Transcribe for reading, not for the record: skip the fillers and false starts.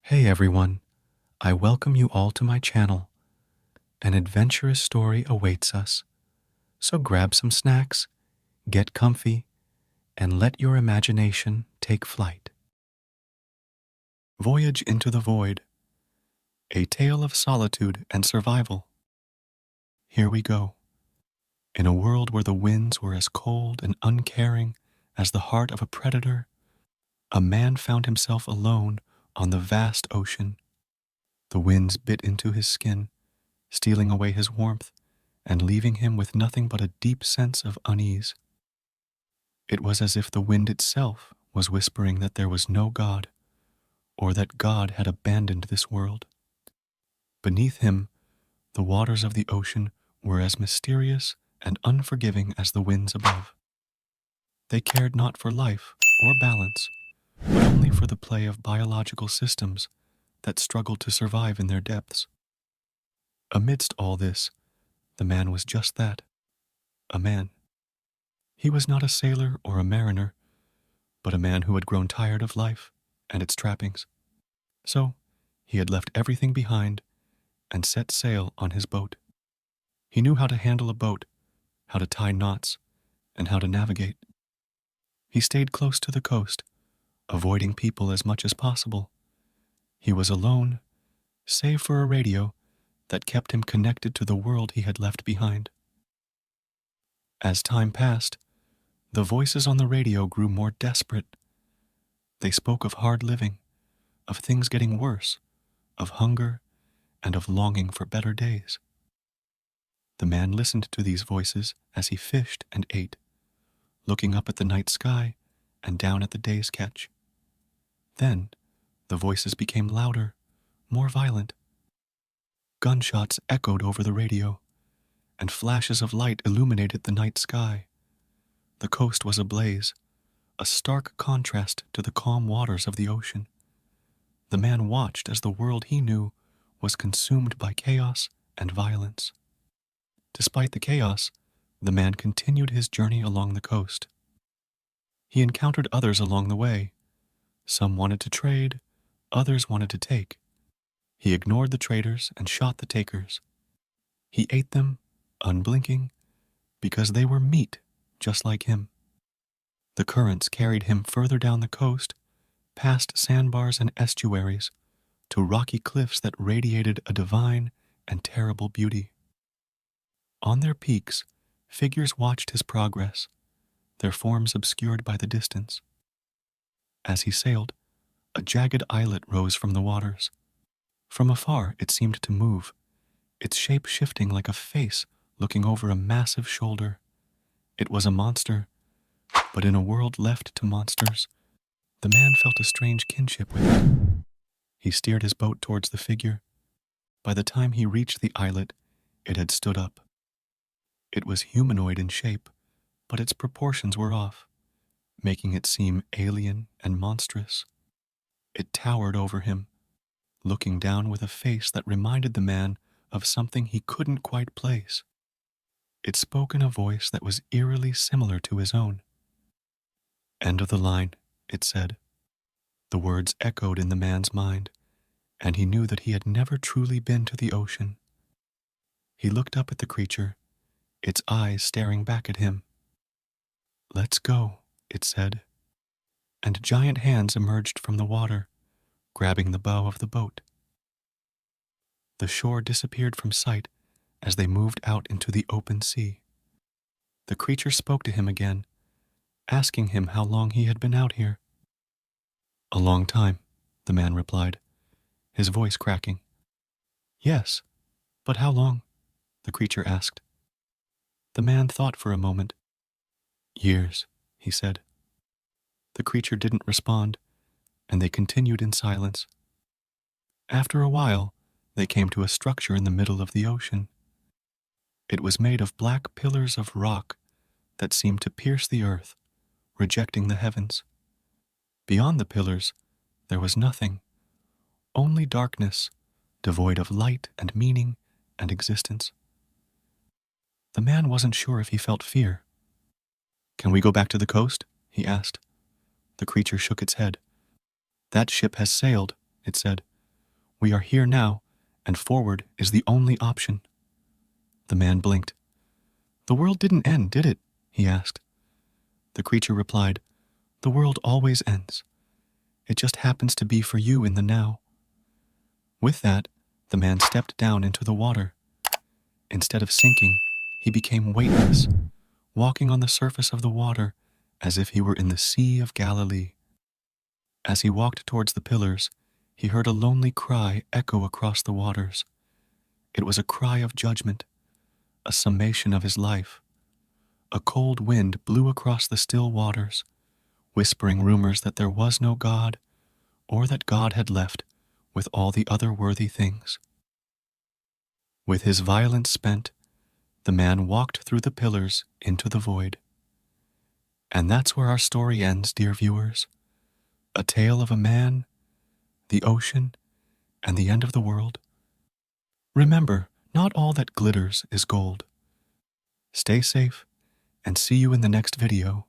Hey everyone, I welcome you all to my channel. An adventurous story awaits us, so grab some snacks, get comfy, and let your imagination take flight. Voyage into the Void, a tale of solitude and survival. Here we go. In a world where the winds were as cold and uncaring as the heart of a predator, a man found himself alone on the vast ocean. The winds bit into his skin, stealing away his warmth and leaving him with nothing but a deep sense of unease. It was as if the wind itself was whispering that there was no God, or that God had abandoned this world. Beneath him, the waters of the ocean were as mysterious and unforgiving as the winds above. They cared not for life or balance, but only for the play of biological systems that struggled to survive in their depths. Amidst all this, the man was just that, a man. He was not a sailor or a mariner, but a man who had grown tired of life and its trappings. So, he had left everything behind and set sail on his boat. He knew how to handle a boat, how to tie knots, and how to navigate. He stayed close to the coast, avoiding people as much as possible. He was alone, save for a radio that kept him connected to the world he had left behind. As time passed, the voices on the radio grew more desperate. They spoke of hard living, of things getting worse, of hunger, and of longing for better days. The man listened to these voices as he fished and ate, looking up at the night sky and down at the day's catch. Then, the voices became louder, more violent. Gunshots echoed over the radio, and flashes of light illuminated the night sky. The coast was ablaze, a stark contrast to the calm waters of the ocean. The man watched as the world he knew was consumed by chaos and violence. Despite the chaos, the man continued his journey along the coast. He encountered others along the way. Some wanted to trade, others wanted to take. He ignored the traders and shot the takers. He ate them, unblinking, because they were meat just like him. The currents carried him further down the coast, past sandbars and estuaries, to rocky cliffs that radiated a divine and terrible beauty. On their peaks, figures watched his progress, their forms obscured by the distance. As he sailed, a jagged islet rose from the waters. From afar, it seemed to move, its shape shifting like a face looking over a massive shoulder. It was a monster, but in a world left to monsters, the man felt a strange kinship with it. He steered his boat towards the figure. By the time he reached the islet, it had stood up. It was humanoid in shape, but its proportions were off, making it seem alien and monstrous. It towered over him, looking down with a face that reminded the man of something he couldn't quite place. It spoke in a voice that was eerily similar to his own. "End of the line," it said. The words echoed in the man's mind, and he knew that he had never truly been to the ocean. He looked up at the creature, its eyes staring back at him. "Let's go," it said, and giant hands emerged from the water, grabbing the bow of the boat. The shore disappeared from sight as they moved out into the open sea. The creature spoke to him again, asking him how long he had been out here. "A long time," the man replied, his voice cracking. "Yes, but how long?" the creature asked. The man thought for a moment. "Years," he said. The creature didn't respond, and they continued in silence. After a while, they came to a structure in the middle of the ocean. It was made of black pillars of rock that seemed to pierce the earth, rejecting the heavens. Beyond the pillars, there was nothing, only darkness, devoid of light and meaning and existence. The man wasn't sure if he felt fear. "Can we go back to the coast?" he asked. The creature shook its head. "That ship has sailed," it said. We are here now, and forward is the only option. The man blinked. The world didn't end, did it? He asked. The creature replied, The world always ends. It just happens to be for you in the now. With that, the man stepped down into the water. Instead of sinking, he became weightless, walking on the surface of the water as if he were in the Sea of Galilee. As he walked towards the pillars, he heard a lonely cry echo across the waters. It was a cry of judgment, a summation of his life. A cold wind blew across the still waters, whispering rumors that there was no God, or that God had left with all the other worthy things. With his violence spent, the man walked through the pillars into the void. And that's where our story ends, dear viewers. A tale of a man, the ocean, and the end of the world. Remember, not all that glitters is gold. Stay safe, and see you in the next video.